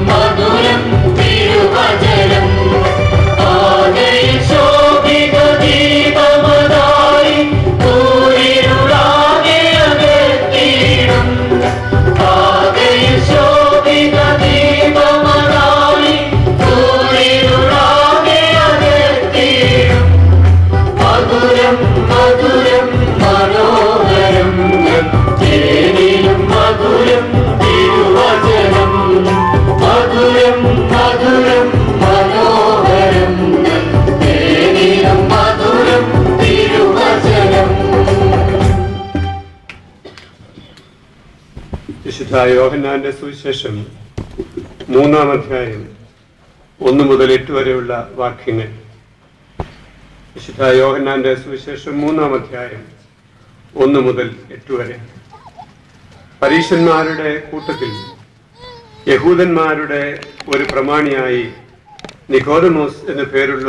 മധുരം തിരുവചനം ആകയിൽ ശോഭിത ദീപമതായി കൂരിരുളാകെ അകറ്റിയിടും ആകയിൽ ശോഭിത ദീപമതായി കൂരിരുളാകെ അകറ്റിയിടും മധുരം മധുരം മനോഹരം തേനിലും മധുരം തിരുവചനം മധുരം മധുരം മനോഹരം തേനിലും മധുരം തിരുവചനം. വിശുദ്ധ യോഹന്നാന്റെ സുവിശേഷം 3-ാം അധ്യായം 1 മുതൽ 8 വരെയുള്ള വാക്യങ്ങൾ. വിശുദ്ധ യോഹന്നാന്റെ സുവിശേഷം 3-ാം അധ്യായം 1 മുതൽ 8 വരെ. പരീശന്മാരുടെ കൂട്ടത്തിൽ യഹൂദന്മാരുടെ ഒരു പ്രമാണിയായി നിക്കോദമോസ് എന്നു പേരുള്ള